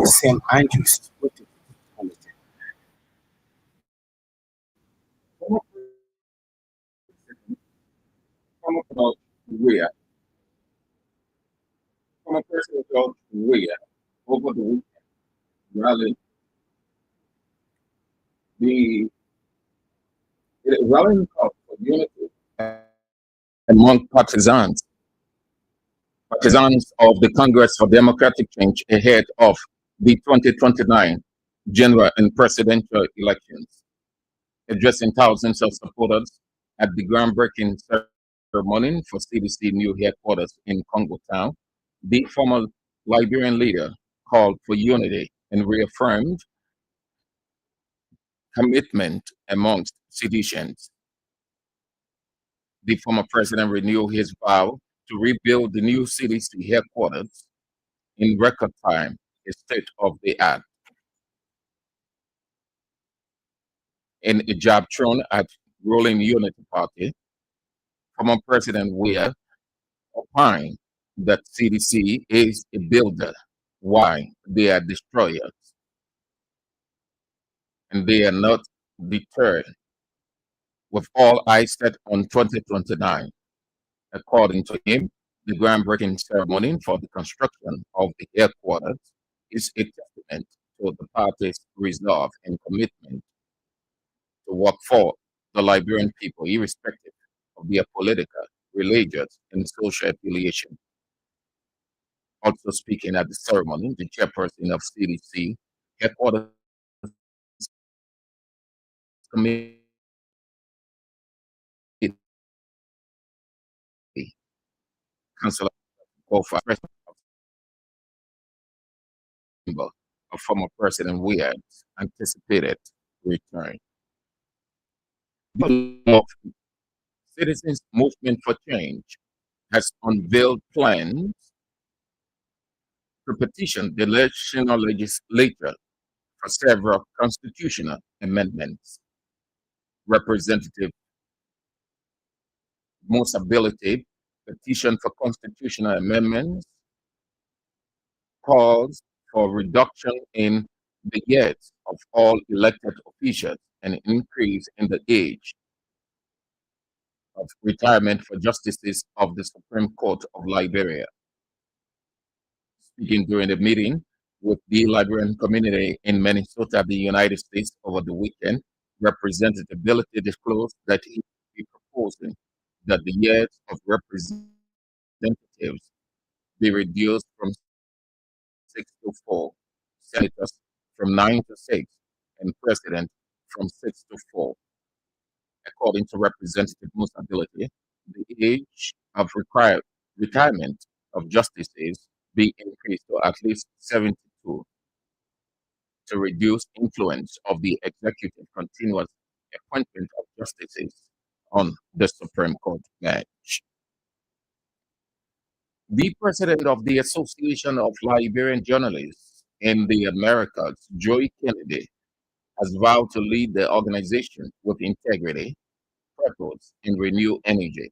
Same Andrews. Where from a person called Where over the weekend, rally the rallying call for unity among partisans of the Congress for Democratic Change ahead of the 2029 general and presidential elections. Addressing thousands of supporters at the groundbreaking ceremony for CDC new headquarters in Congo Town, the former Liberian leader called for unity and reaffirmed commitment amongst citizens. The former president renewed his vow to rebuild the new CDC headquarters in record time, a state of the art. In a job thrown at ruling Unity Party, former President Weah opined that CDC is a builder. Why? They are destroyers, and they are not deterred, with all eyes set on 2029. According to him, the groundbreaking ceremony for the construction of the headquarters is a testament to the party's resolve and commitment to work for the Liberian people, irrespective of their political, religious, and social affiliation. Also speaking at the ceremony, the chairperson of CDC headquarters committee, Councilor Kofa, president of former President Weir's anticipated return. The Citizens Movement for Change has unveiled plans to petition the national legislature for several constitutional amendments. Representative Most Ability petition for constitutional amendments calls for reduction in the years of all elected officials and increase in the age of retirement for justices of the Supreme Court of Liberia. Speaking during the meeting with the Liberian community in Minnesota, the United States, over the weekend, Representative Ability disclosed that he will be proposing that the years of representatives be reduced from 6 to 4, senators from 9 to 6, and president from 6 to 4. According to Representative Most Ability, the age of required retirement of justices be increased to at least 72 to reduce influence of the executive continuous appointment of justices on the Supreme Court bench. The president of the Association of Liberian Journalists in the Americas, Joey Kennedy, has vowed to lead the organization with integrity, purpose, and renewed energy.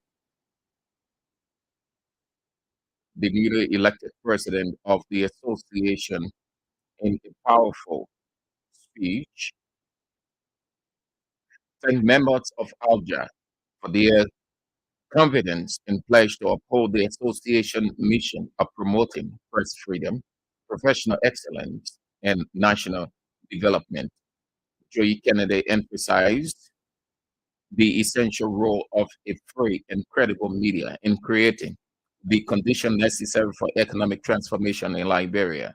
The newly elected president of the association, in a powerful speech, thanked members of ALJA for their confidence and pledge to uphold the association mission of promoting press freedom, professional excellence, and national development. Joe Kennedy emphasized the essential role of a free and credible media in creating the condition necessary for economic transformation in Liberia.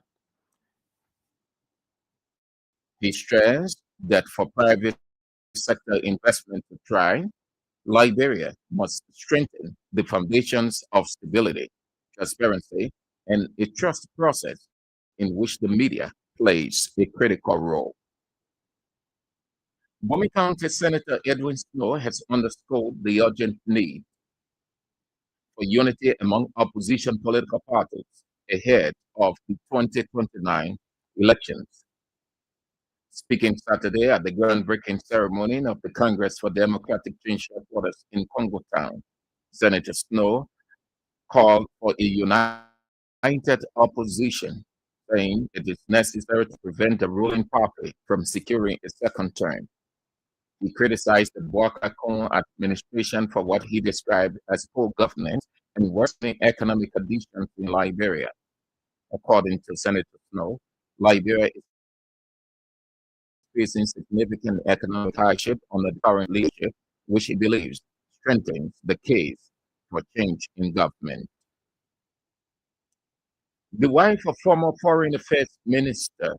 He stressed that for private sector investment to thrive, Liberia must strengthen the foundations of stability, transparency, and a trust process in which the media plays a critical role. Bomi County Senator Edwin Snow has underscored the urgent need for unity among opposition political parties ahead of the 2029 elections. Speaking Saturday at the groundbreaking ceremony of the Congress for Democratic Change headquarters in Congo Town, Senator Snow called for a united opposition, saying it is necessary to prevent the ruling party from securing a second term. He criticized the Boakakon administration for what he described as poor governance and worsening economic conditions in Liberia. According to Senator Snow, Liberia is facing significant economic hardship under the current leadership, which he believes strengthens the case for change in government. The wife of former Foreign Affairs Minister,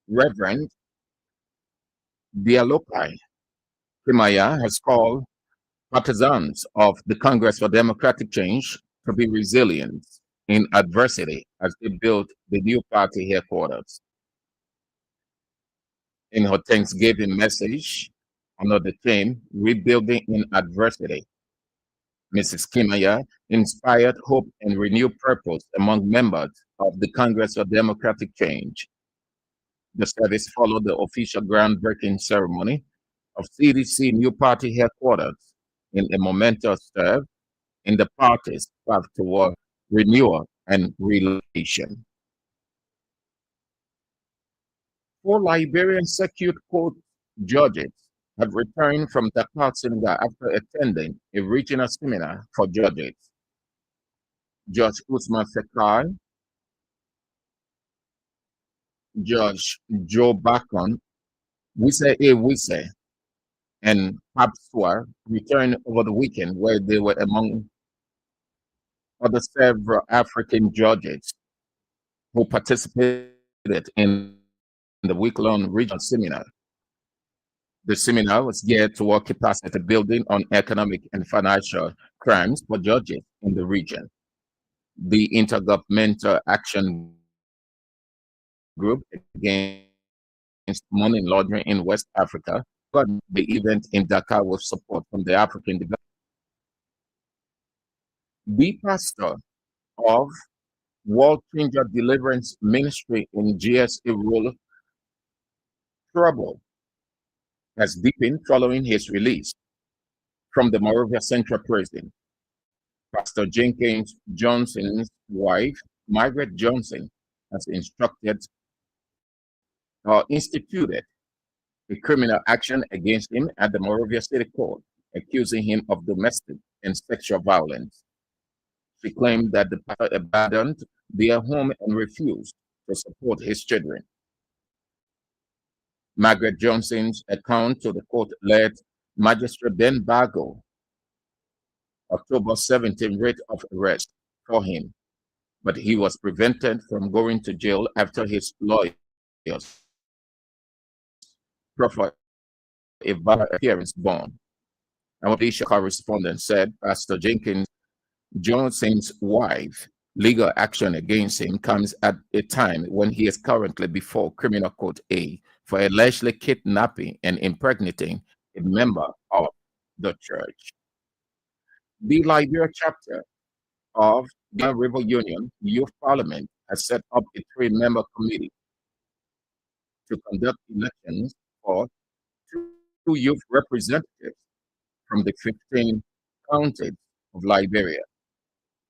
Reverend Dialopai Kimaya, has called partisans of the Congress for Democratic Change to be resilient in adversity as they build the new party headquarters. In her Thanksgiving message under the theme Rebuilding in Adversity, Mrs. Kimaya inspired hope and renewed purpose among members of the Congress for Democratic Change. The service followed the official groundbreaking ceremony of CDC new party headquarters in a momentous serve in the party's path toward renewal and relocation. Four Liberian Circuit Court judges have returned from Dakar, Senegal after attending a regional seminar for judges. Judge Usman Sekar, Judge Joe Bacon, Wise A. Wise, and Papswa returned over the weekend, where they were among other several African judges who participated in the week-long regional seminar. The seminar was geared toward capacity building on economic and financial crimes for judges in the region. The Intergovernmental Action Group Against Money Laundering in West Africa got the event in Dakar with support from the African Development. The pastor of World Changer Deliverance Ministry in GSA rule trouble has deepened following his release from the Morovia Central Prison. Pastor Jenkins Johnson's wife, Margaret Johnson, has instructed or instituted a criminal action against him at the Morovia City Court, accusing him of domestic and sexual violence. She claimed that the pastor abandoned their home and refused to support his children. Margaret Johnson's account to the court led Magistrate Ben Bago October 17 writ of arrest for him, but he was prevented from going to jail after his lawyers proffered a valid appearance bond. Our Asia correspondent said Pastor Jenkins Johnson's wife legal action against him comes at a time when he is currently before Criminal Court A for allegedly kidnapping and impregnating a member of the church. The Liberia chapter of the River Union Youth Parliament has set up a three-member committee to conduct elections for two youth representatives from the 15 counties of Liberia.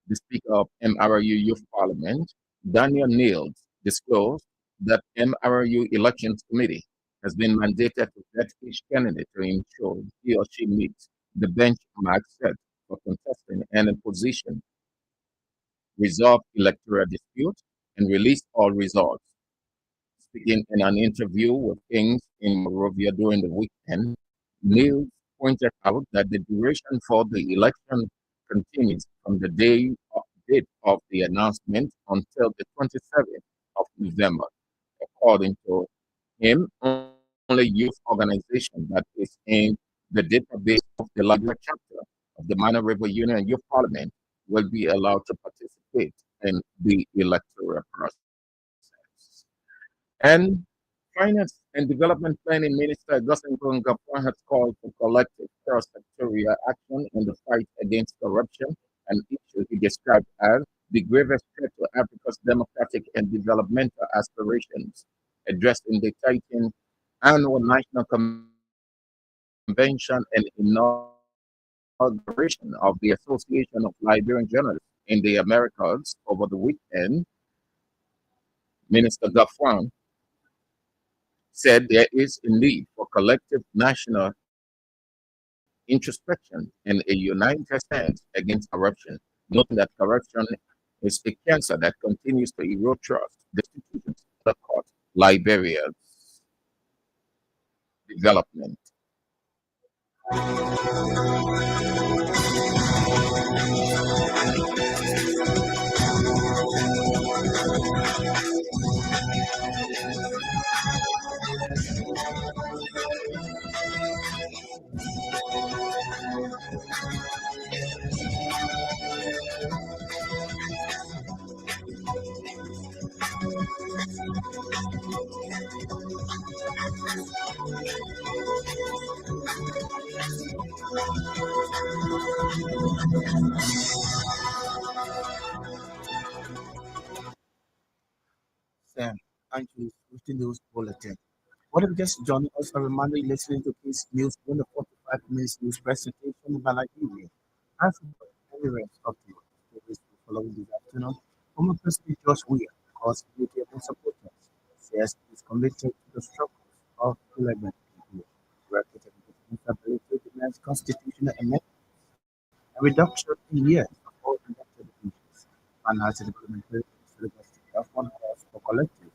The Speaker of MRU Youth Parliament, Daniel Niels, disclosed that MRU Elections Committee has been mandated to vet each candidate to ensure he or she meets the benchmark set for contesting any position, resolve electoral disputes, and release all results. Speaking in an interview with Kings in Monrovia during the weekend, News pointed out that the duration for the election continues from the date of the announcement until the 27th of November. According to him, only youth organization that is in the database of the Liberia chapter of the Minor River Union Youth Parliament will be allowed to participate in the electoral process. And Finance and Development Planning Minister Augustine Gapon has called for collective cross-sectorial action in the fight against corruption, an issue he described as the gravest threat to Africa's democratic and developmental aspirations, addressed in the 13th Annual National Convention and inauguration of the Association of Liberian Journalists in the Americas over the weekend. Minister Gafwan said there is a need for collective national introspection and a united stance against corruption, noting that corruption is a cancer that continues to erode trust, the institutions that caught Liberia's development. Sam, thank you for the news bulletin. What if just joining us a reminder you're listening to Case News 45 minutes news presentation by Liberia. As for any rest of you, following this afternoon, former President George Weah calls community and supporters, says he's committed to the struggles of 11 people, representing the instability demands constitutional amendment a reduction in years of all elected officials, finance development syllabus of one calls for collective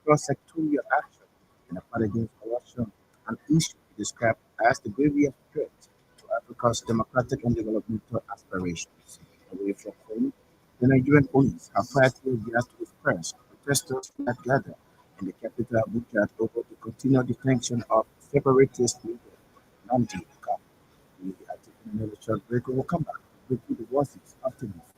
cross-sectorial action in a fight against corruption, an issue described as the gravest threat to Africa's democratic and developmental aspirations. Away from home, the Nigerian police have fired tear gas to disperse protesters who had gathered in the capital Abuja over the continued detention of separatist leader Namdi Kanu. We are taking another short break. We will come back with the voices after this.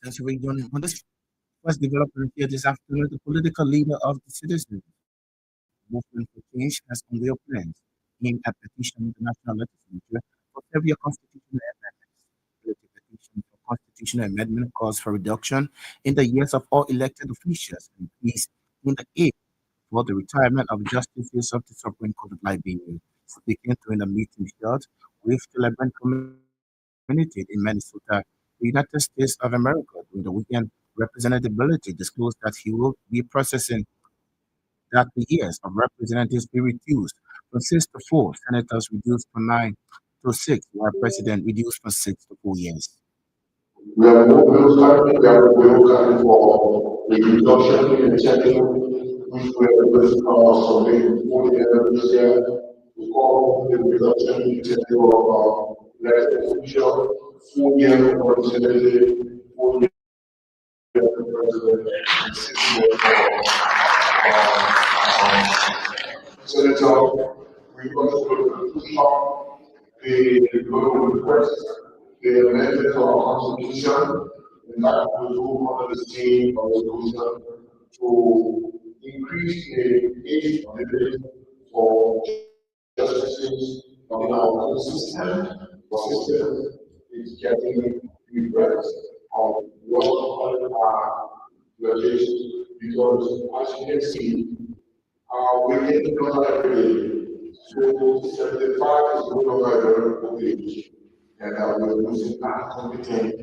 As we done on this first development here this afternoon, the political leader of the citizens movement for change has unveiled plans aimed at petitioning the national legislature for several constitutional amendments. The petition for constitutional amendment calls for reduction in the years of all elected officials and increase in the age for the retirement of justices of the Supreme Court of Liberia. Speaking during a meeting held with the Liberian community in Minnesota, the United States of America during the weekend, Representative Ability disclosed that he will be processing that the years of representatives be reduced from 6 to 4, senators reduced from 9 to 6, while president reduced from 6 to 4 years. We are looking for a reduction in the schedule, which we are going to submit before the end of this year. We call the reduction in the schedule of elected official, 4 years of representative, 4 years of president, and 6 years of senator. We also push up the local request, the amendment to our constitution, and that will do under the same resolution to increase the age limit for justices in our own system. The system is getting regrets of what are regulations because as you can see, we're getting better every day. So 75 is no longer a very old age, and we're losing that competent,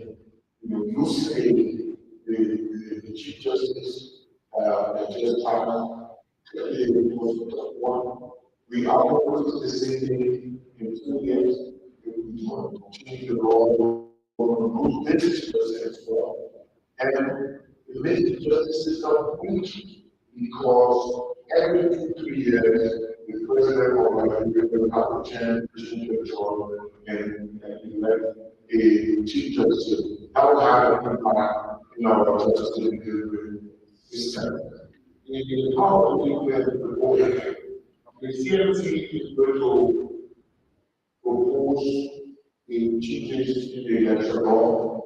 losing the Chief Justice, just was one. We are going to the same thing in 2 years. We want to change the law, we want to lose this justice as well. And the basic justice system weak because every 2 3 years, the president of Nigeria will have to change the control and elect a chief justice. That will have an impact in our justice delivery system. In how we will propose, the CMC is going to propose a changes in the election law,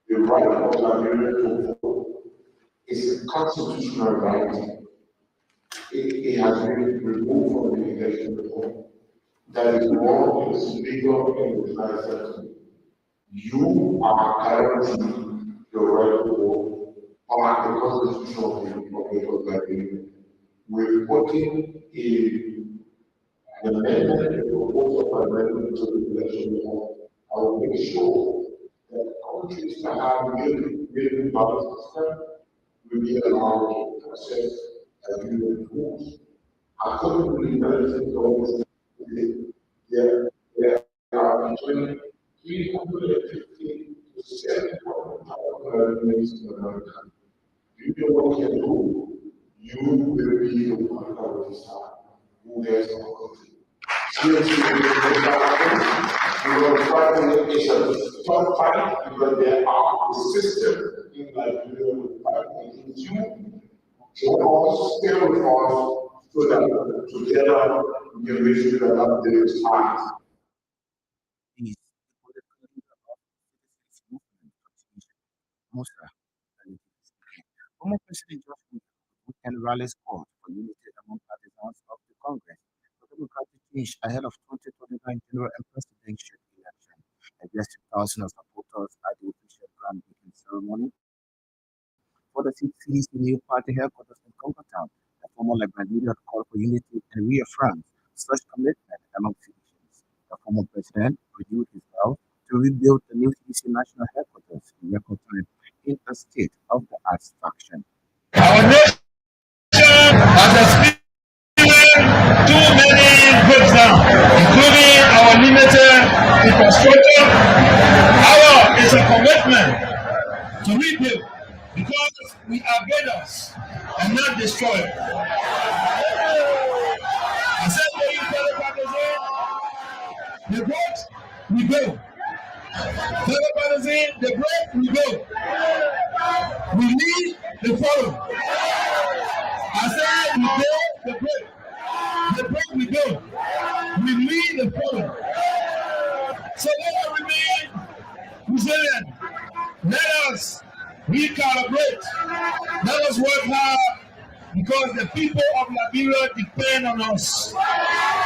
the right of Nigerians to vote is a constitutional right. It has been removed from the election reform. That is wrong, it is legal, and it is not acceptable. You are guaranteed your right to vote on the constitution of the Liberia. We're putting an amendment, a proposal for amendment to the election reform. I will make sure that countries that have really balanced system will be allowed to access agreement rules. According to the United States government, there are between 350 to 700,000 Americans in America. Do you know what you can do? You will be the one that will decide who gets our country. Seriously, we're going to fight it's a tough fight because there are a system in Nigeria will fight against you. So all stay with us so that together we can reach to the last day's time. Please, the political leader of citizens movement continuation, Musa, former President George weekend rally support for unity among partisans of the Congress for democratic change ahead of 2029 general and presidential election. Addressing thousands of supporters at the official groundbreaking ceremony for the CC's new party headquarters in Congotown, the former Liberal leader had called for unity and reaffirmed such commitment among citizens. The former president renewed his vow to rebuild the new CDC national headquarters in record time in a state of the art faction. Our nation has experienced too many breakdowns, including our limited infrastructure. Our is a commitment to rebuild because we are builders and not destroyers. I said to you, fellow partisan, the growth we build. Fellow partisan, the growth we build. We need the following. I said we build the break. The break we build. We lead the following. So let us remain resilient. Let us recalibrate. Let us work hard because the people of Liberia depend on us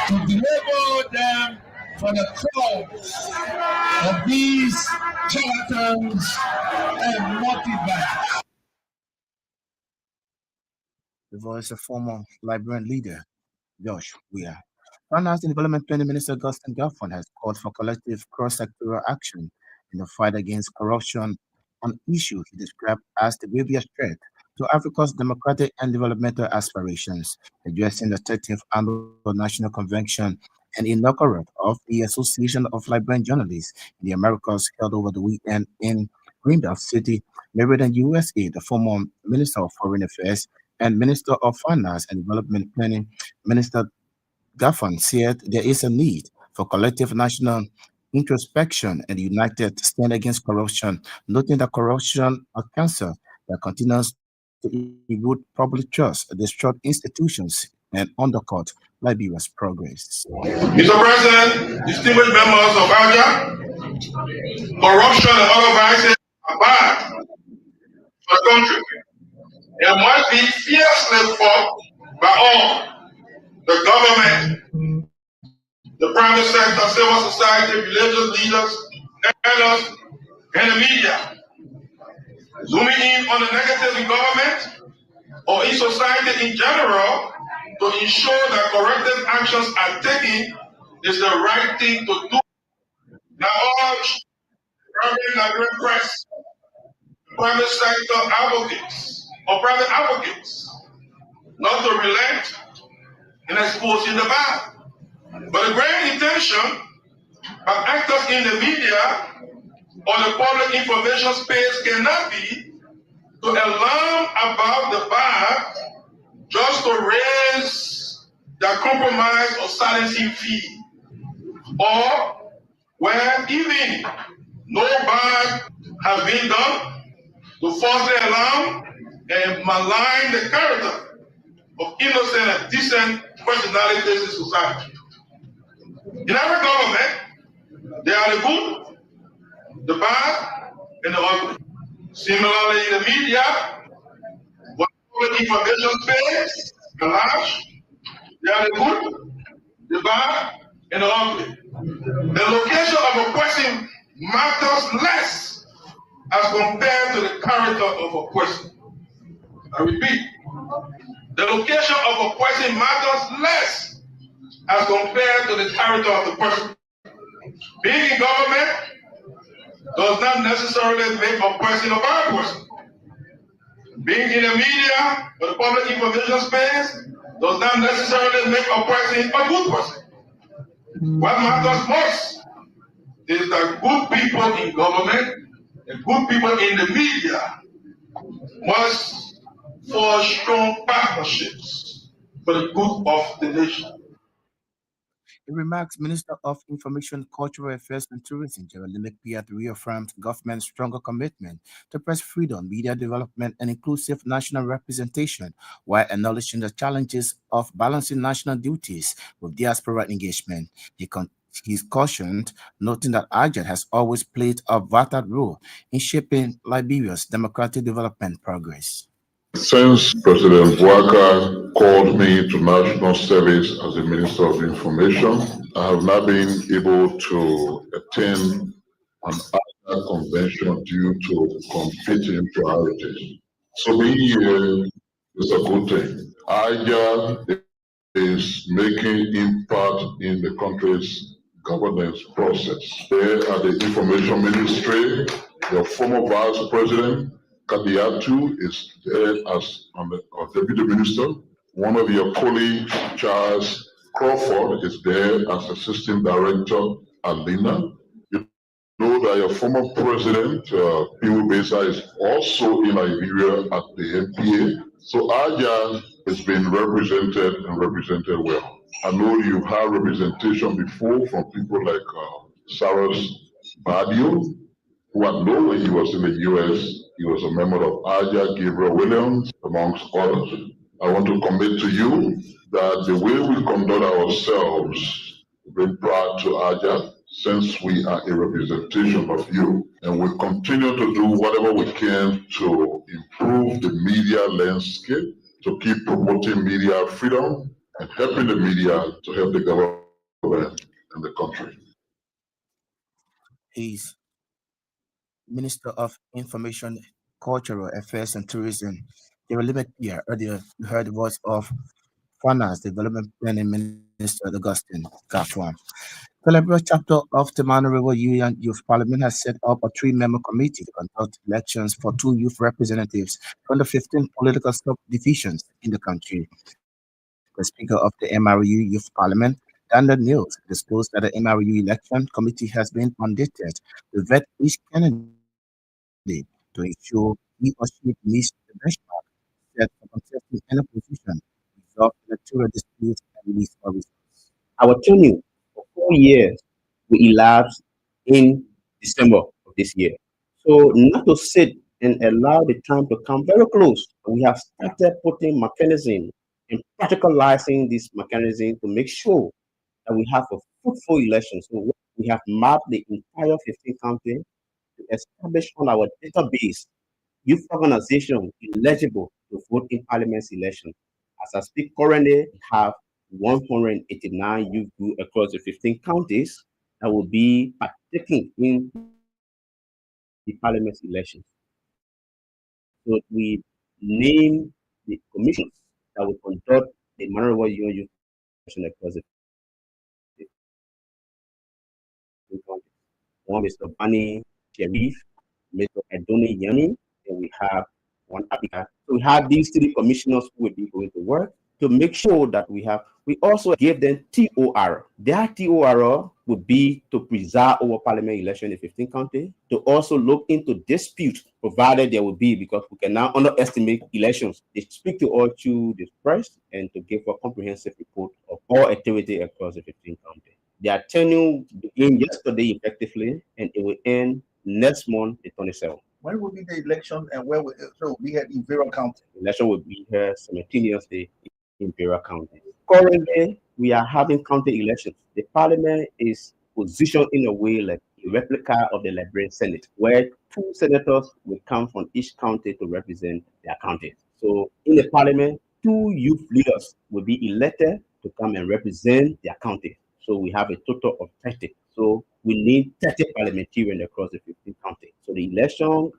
to deliver them for the cause of these charlatans and multi-banks. The voice of former Liberian leader Josh Weah. Finance and Development Planning Minister Augustine Gafford has called for collective cross-sectoral action in the fight against corruption, an issue he described as the gravest threat to Africa's democratic and developmental aspirations, addressing the 13th Annual National Convention and inaugural of the Association of Liberian Journalists in the Americas held over the weekend in Greenbelt City, Maryland, USA. The former Minister of Foreign Affairs and Minister of Finance and Development Planning, Minister Gaffan said there is a need for collective national introspection and united stand against corruption, noting that corruption a cancer that continues to erode public trust, destroy institutions, and undercut Liberia's progress. Mr. President, distinguished members of AJA, corruption and other vices are bad for the country. They must be fiercely fought by all the government, the private sector, civil society, religious leaders, elders, and the media. Zooming in on the negative in government or in society in general, to ensure that corrective actions are taken is the right thing to do. Now, urge private Nigerian press, private sector advocates, or private advocates, not to relent in exposing the bad. But the great intention of actors in the media or the public information space cannot be to alarm about the bad just to raise their compromise or silencing fee, or where even no bad has been done to falsely alarm and malign the character of innocent and decent personalities in society. In every government, there are the good, the bad, and the ugly. Similarly, in the media, what public information space, the large, there are the good, the bad, and the ugly. The location of a person matters less as compared to the character of a person. I repeat, the location of a person matters less as compared to the character of the person. Being in government does not necessarily make a person a bad person. Being in the media or the public information space does not necessarily make a person a good person. What matters most is that good people in government and good people in the media must forge strong partnerships for the good of the nation. In remarks, Minister of Information, Cultural Affairs and Tourism, Gerald Piat, reaffirmed government's stronger commitment to press freedom, media development, and inclusive national representation, while acknowledging the challenges of balancing national duties with diaspora engagement. He's cautioned, noting that Niger has always played a vital role in shaping Liberia's democratic development progress. Since President Bouakai called me to national service as a Minister of Information, I have not been able to attend an ASA convention due to competing priorities. So being here is a good thing. AIGA is making impact in the country's governance process. There at the Information Ministry, the former Vice President Kadiatu is there as Deputy Minister. One of your colleagues, Charles Crawford, is there as Assistant Director, Alina. You know that your former President, Piwu Besa, is also in Liberia at the MPA. So Aja has been represented and represented well. I know you've had representation before from people like Cyrus Badio, who I know when he was in the US, he was a member of Aja, Gabriel Williams, amongst others. I want to commit to you that the way we conduct ourselves, bring pride to Aja, since we are a representation of you, and we continue to do whatever we can to improve the media landscape, to keep promoting media freedom and helping the media to help the government and the country. He's Minister of Information, Cultural Affairs and Tourism. They were limited here. Earlier, you heard the voice of Finance Development Planning Minister Augustine Gaffron. The Liberal chapter of the Mano River Union Youth Parliament has set up a three-member committee to conduct elections for two youth representatives from the 15 political subdivisions in the country. The Speaker of the MRU Youth Parliament, Daniel News, disclosed that the MRU Election Committee has been mandated to vet each candidate to ensure he or she meets the benchmark set for contesting any position, resolve electoral disputes, and release our results. Our tenure for 4 years will elapse in December of this year. So not to sit and allow the time to come very close, we have started putting mechanism and practicalizing this mechanism to make sure that we have a fruitful election. So we have mapped the entire 15 county to establish on our database youth organization eligible to vote in parliament's election. As I speak currently, we have 189 youth group across the 15 counties that will be partaking in the parliament's elections. So we name the commissions that will conduct the Manor Union Youth President across the 15 counties. One Mr. Bani Sharif, Mr. Adoni Yami, and we have one applicant. So we have these three commissioners who will be going to work to make sure that we also give them TOR. Their TOR would be to preserve our parliament election in 15 counties, to also look into dispute, provided there will be, because we can now underestimate elections. They speak to all through the press and to give a comprehensive report of all activity across the 15 counties. Their tenure began yesterday effectively, and it will end next month, the 27th. When will be the election and where will it be held in Vera County? The election will be here simultaneously in Imperial County. Currently, we are having county elections. The parliament is positioned in a way like a replica of the Liberian Senate, where two senators will come from each county to represent their counties. So in the parliament, two youth leaders will be elected to come and represent their county. So we have a total of 30. So we need 30 parliamentarians across the 15 counties. So the election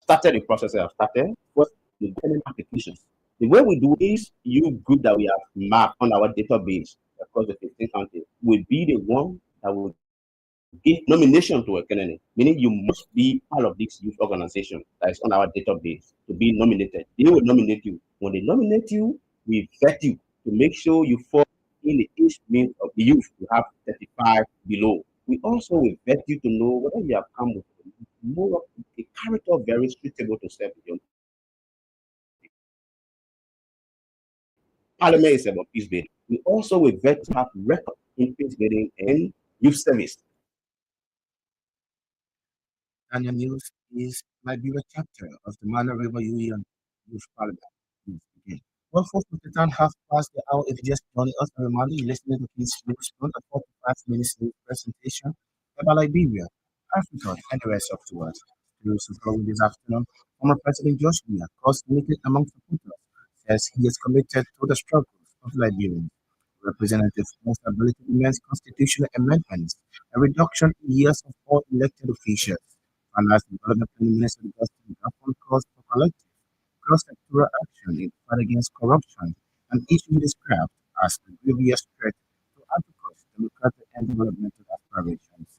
started, the process I have started was the government applications. The way we do is you group that we have mapped on our database across the 15 counties will be the one that will give nomination to a candidate, meaning you must be part of this youth organization that is on our database to be nominated. They will nominate you. When they nominate you, we vet you to make sure you fall in the age range of the youth. You have 35 below. We also will vet you to know whether you have come with more of a character very suitable to serve the young. Parliament is about peace building. We also will vet to have record in peace building and youth service. Daniel News is Liberia chapter of the Mana River Union Youth Parliament. News again. Well, folks, we can half past the hour. If you just joined us, a reminder you're listening to this news on a 45 minutes presentation about Liberia, Africa, and the rest of the world. News is flowing this afternoon. Former President George Weah, meeting among supporters, says he is committed to the struggles of Liberians. Representative Stability demands constitutional amendments, a reduction in years of all elected officials. Finance Development Planning Minister Justin Gafon calls for collective cross-sectoral action in the fight against corruption and issue described as a grievous threat to Africa's democratic and developmental aspirations.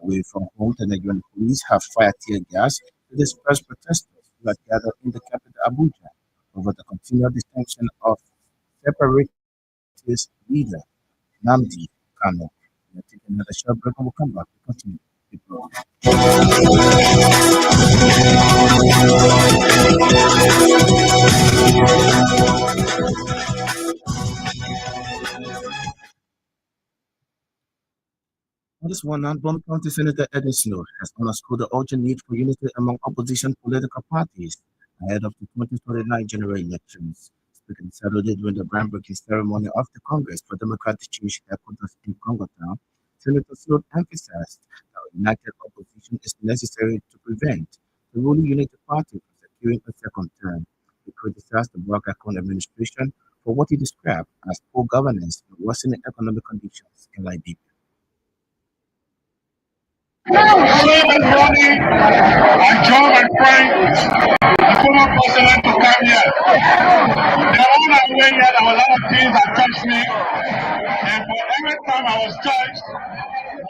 Away from home, the Nigerian police have fired tear gas to disperse protesters who had gathered in the capital Abuja over the continued detention of separatist leader Namdi Kano. We'll take another short break and we'll come back to continue the program. On this one, non-bomb County Senator Edwin Snow has underscored the urgent need for unity among opposition political parties ahead of the 2029 general elections. Speaking Saturday during the groundbreaking ceremony of the Congress for Democratic Change headquarters in Congo Town, Senator Snow emphasized that a united opposition is necessary to prevent the ruling Unity Party from securing a second term. He criticized the Boubacar administration for what he described as poor governance and worsening economic conditions in Liberia. Hello everybody, I'm John and Frank, the former president of Gambia. They are all aware that there were a lot of things that touched me, and for every time I was touched,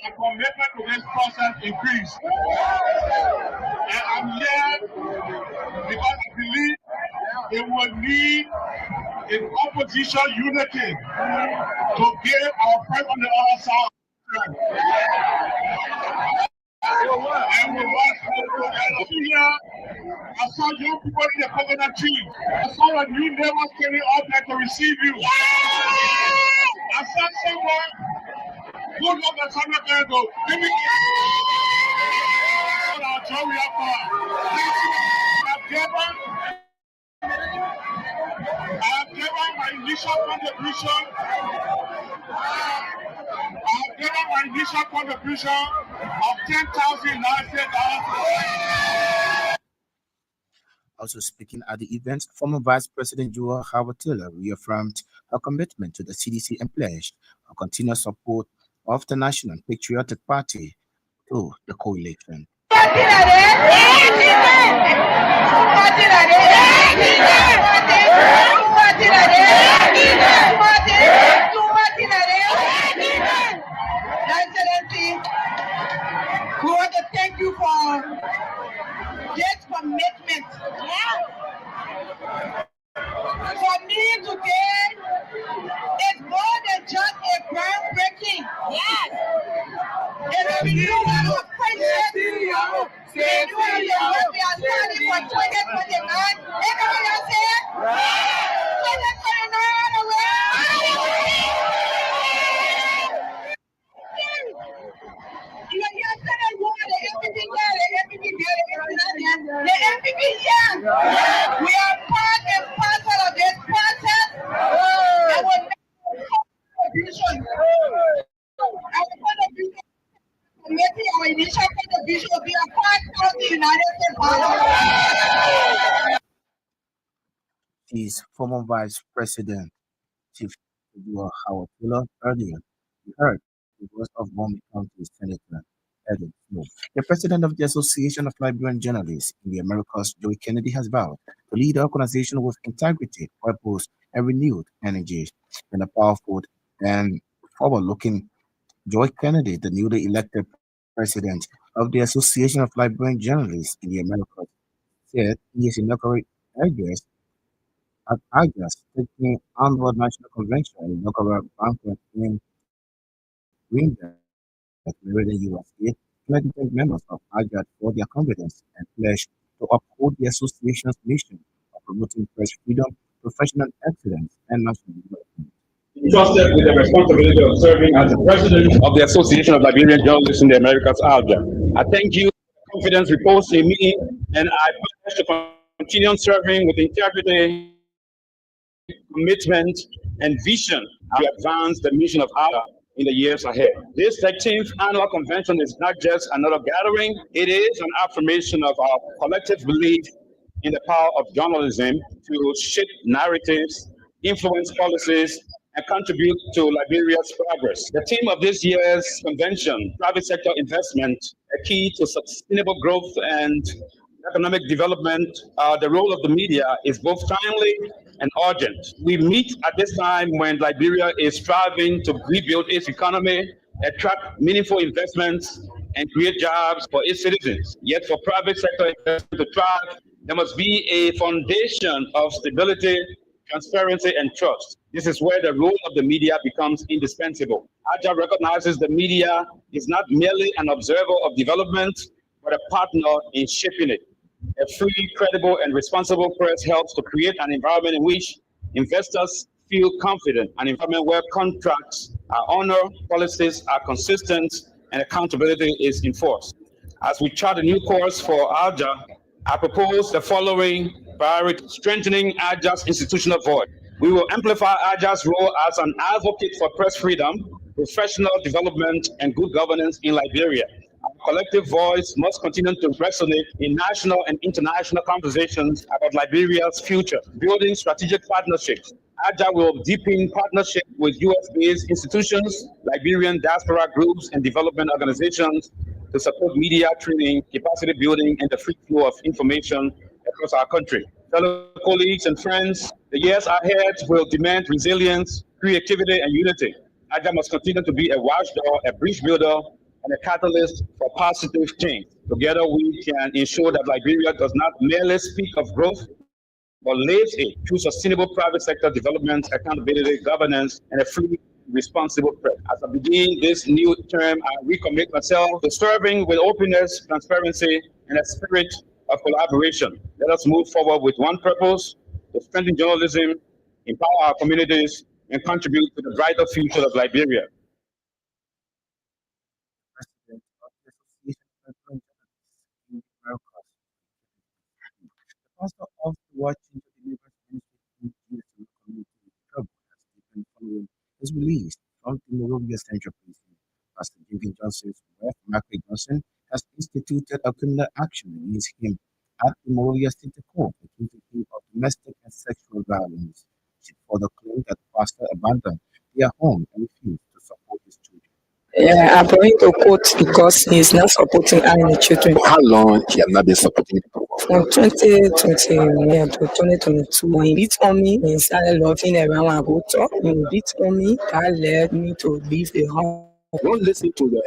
my commitment to this process increased. And I'm here because I believe it will need an opposition unity to give our friends on the other side. And we want here. I saw young people in the coconut tree. I saw a new neighbor standing up there to receive you. I saw someone who looked at someone there and go, give me I'll tell you I've given my initial contribution. I've given my initial contribution of $10,000. Also speaking at the event, former Vice President Joel Howard Taylor reaffirmed her commitment to the CDC and pledged her continued support of the National Patriotic Party through the coalition. commitment. For me today, it's more than just a groundbreaking. Yes. It's a renewal of friendship. Renewal of the work we are starting for 2029. Everybody else here? 2029 away. You hear that word, the MVP there, the MVP there, the MVP here. We are part and parcel of this process. And we'll make a contribution. Our contribution committee, our initial contribution will be a part of the United States Parliament. His former Vice President, Chief Edward Howard Taylor, earlier. We heard the voice of Broom County Senator Edward Snow. The president of the Association of Liberian Journalists in the Americas, Joey Kennedy, has vowed to lead the organization with integrity, purpose, and renewed energy. And a powerful and forward-looking Joy Kennedy, the newly elected president of the Association of Liberian Journalists in the Americas, said in his inaugural address at August 13th annual national convention and inaugural banquet in Greenbelt, Maryland, USA, Kennedy thanked members of AGAT for their confidence and pledged to uphold the association's mission of promoting press freedom, professional excellence, and national development. Entrusted with the responsibility of serving as the president of the Association of Liberian Journalists in the Americas, ALJA. I thank you for the confidence reposed in me, and I pledge to continue serving with integrity, commitment, and vision to advance the mission of ALJA in the years ahead. This 13th annual convention is not just another gathering, it is an affirmation of our collective belief in the power of journalism to shape narratives, influence policies, and contribute to Liberia's progress. The theme of this year's convention, private sector investment, a key to sustainable growth and economic development, the role of the media is both timely and urgent. We meet at this time when Liberia is striving to rebuild its economy, attract meaningful investments, and create jobs for its citizens. Yet for private sector investment to thrive, there must be a foundation of stability, transparency, and trust. This is where the role of the media becomes indispensable. AJA recognizes the media is not merely an observer of development, but a partner in shaping it. A free, credible, and responsible press helps to create an environment in which investors feel confident, an environment where contracts are honored, policies are consistent, and accountability is enforced. As we chart a new course for AJA, I propose the following priority: strengthening AJA's institutional voice. We will amplify AJA's role as an advocate for press freedom, professional development, and good governance in Liberia. Our collective voice must continue to resonate in national and international conversations about Liberia's future, building strategic partnerships. AJA will deepen partnership with US-based institutions, Liberian diaspora groups, and development organizations to support media training, capacity building, and the free flow of information across our country. Fellow colleagues and friends, the years ahead will demand resilience, creativity, and unity. AJA must continue to be a watchdog, a bridge builder, and a catalyst for positive change. Together, we can ensure that Liberia does not merely speak of growth, but lives it through sustainable private sector development, accountability, governance, and a free, responsible press. As I begin this new term, I recommit myself to serving with openness, transparency, and a spirit of collaboration. Let us move forward with one purpose: to strengthen journalism, empower our communities, and contribute to the brighter future of Liberia. President of the Association of Liberian Journalists in the Americas. The pastor of the Watching to Deliverance Ministry in the community trouble has taken following his release from the Monrovia Central Prison. Pastor Jenkins Johnson's wife, Margaret Johnson, has instituted a criminal action against him at the Monrovia City Court, accusing him of domestic and sexual violence. She further claimed that the pastor abandoned their home and refused to support his children. Yeah, I'm going to quote because he's not supporting any children. How long he have not been supporting people? From 2020 yeah, to 2022, when he beat on me, he started laughing around and go talk. When he beat on me, that led me to leave the house. Don't listen to your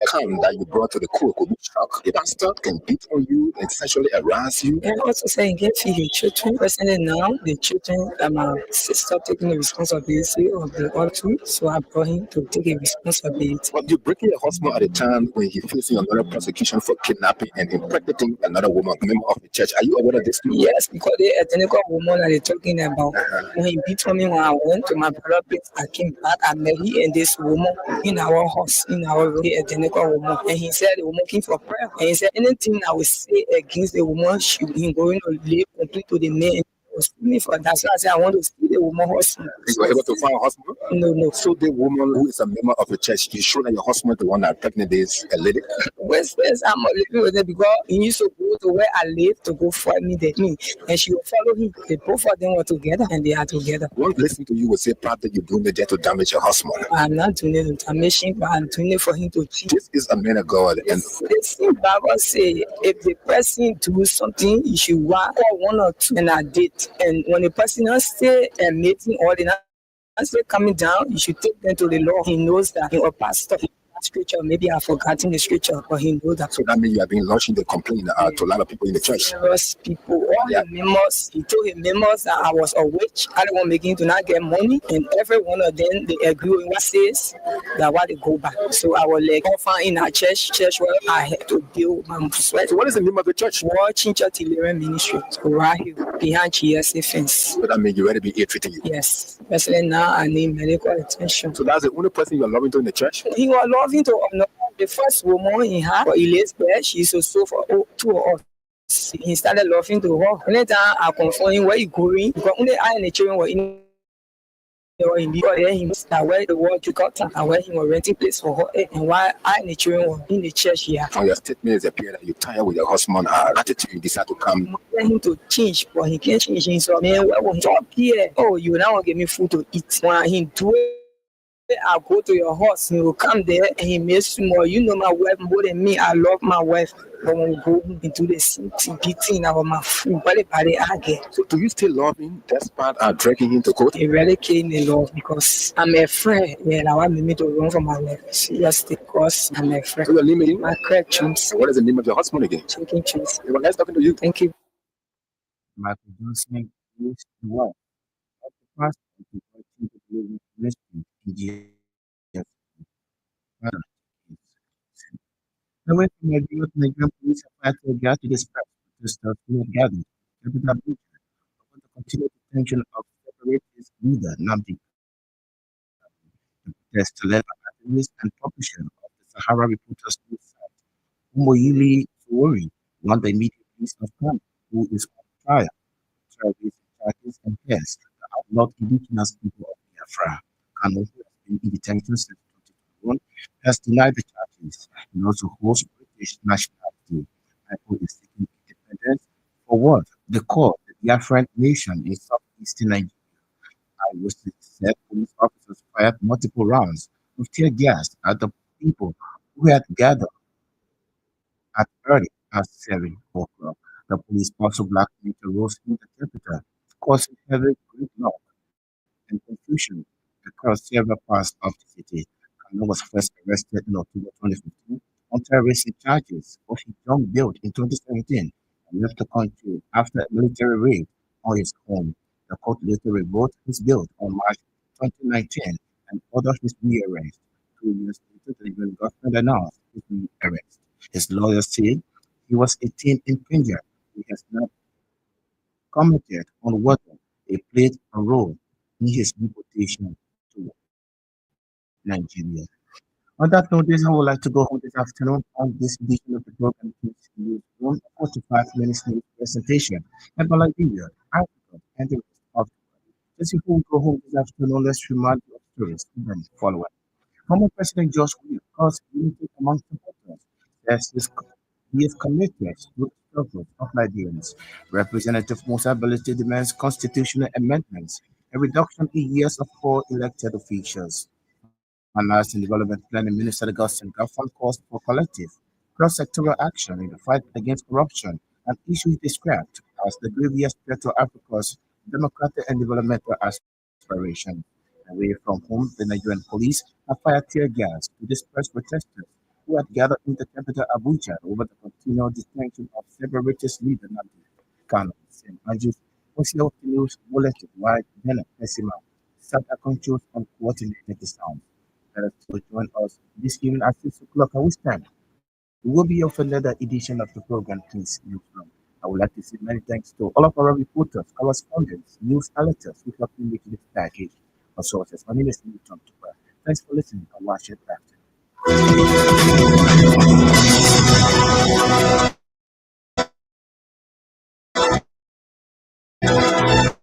calm that you brought to the court could be shock. A bastard can beat on you and sexually harass you. And also saying get feed the children. Personally now, the children, my sister taking the responsibility of the all two. So I brought him to take a responsibility. But you breaking your husband at a time when he's facing another prosecution for kidnapping and impregnating another woman, member of the church. Are you aware of this too? Yes, because the ethnical woman that they're talking about. When he beat on me when I went to my brother place, I came back, I met him and this woman in our house, in our room, the ethnical woman. And he said the woman came for prayer. And he said anything I would say against the woman, she be going to live complete to the man. Was me for that. So I said I want to see the woman husband. You were able to find a husband? No. So the woman who is a member of the church, you sure that your husband is the one that pregnant this a lady? West, I'm living with her because he used to go to where I live to go find me, and she will follow him. The both of them were together and they are together. One listening to you will say, probably you're doing it just to damage your husband. I'm not doing it to damage him, but I'm doing it for him to cheat. This is a man of God. And this Bible say if the person do something, you should call one or two and I did. And when the person not stay and meeting or they not stay coming down, you should take them to the law. He knows that he a pastor. Scripture, maybe I've forgotten the scripture, but he knows that. So that means you have been launching the complaint to a lot of people in the church. People, all the members, he told his members that I was a witch. I don't want making to not get money, and every one of them they agree with what says that why they go back. So I was like, often in our church where I had to deal with my sweat. So what is the name of the church? Watching Church Ministry, so right here behind GSA fence. So that means you already be ill treating you. Yes, especially now I need medical attention. So that's the only person you are loving to in the church. He was loving to the first woman he had for Elizabeth. She's also for two of us. He started loving to her. Anytime I confront him where you going, because only I and the children were in he must where the world you got and where he was renting place for her and why I and the children were in the church here. From your statement is appear that you're tired with your husband attitude, you decide to come. I want him to change, but he can't change him. So man, where will he talk here? Oh, you now give me food to eat. When he do it, I'll go to your house, he will come there and he makes more. You know my wife more than me. I love my wife. But when we go into the same thing, beating our my food, so do you still love him despite dragging him to court? He really came in love because I'm a friend. Yeah, I want me to run from my wife. Seriously, because I'm a friend. So your name again? My correct choice. What is the name of your husband again? Chicken choice. It was nice talking to you. Thank you. Michael Johnson is the one of the past to continue to believe in ministry in Jesus. The way from Nigerian police have tried to get to this press to start gathering. Capital Butcher, upon the continued detention of separatist leader Namdi, the protest led by activists and publisher of the Sahara Reporters news site, Umoyili Sowori, won the immediate police of Kano, who is on trial. Terrorists, charges, and tests that outlawed indigenous people of Biafra. Kano, who has been in detention since 2021, has denied the charges and also holds British nationality. Michael is seeking independence for what? The call the Biafran nation in southeastern Nigeria. Eyewitnesses said police officers fired multiple rounds of tear gas at the people who had gathered at early as 7 o'clock. The police also blackmailed the roads in the capital, causing heavy gridlock and confusion across several parts of the city. Kano was first arrested in October 2015 on terrorism charges, but he jumped bail in 2017 and left the country after a military raid on his home. The court later revoked his bail on March 2019 and ordered his rearrest. 2 years later, the Nigerian government announced his rearrest. His lawyers said he was a teen impinger. He has not commented on whether they played a role in his deportation to Nigeria. On that note, this is how I would like to go home this afternoon on this edition of the program. News Room, 45 minutes news presentation about Liberia, Africa, and the rest of the world. Just before we go home this afternoon, let's remind you of stories even following. Former President George Weah calls unity among supporters as he is committed to the struggles of Nigerians. Representative Musa Ability demands constitutional amendments, a reduction in years of 4 elected officials. Finance and Development Planning Minister Augustine Gaffan calls for collective, cross-sectoral action in the fight against corruption and issues described as the grievous threat to Africa's democratic and developmental aspirations. Away from home, the Nigerian police have fired tear gas to disperse protesters who had gathered in the capital Abuja over the continued detention of separatist leader Nnamdi Kanu. St. Andrews was held to news bulletin while Bennett Pessima sat a controls and coordinated the sound. Let us to join us this evening at 6 o'clock our time. We will be of another edition of the program, Please Newsroom. I would like to say many thanks to all of our reporters, correspondents, news editors who helped me make this package of sources. My name is Newton Tupa. Thanks for listening and watch it back.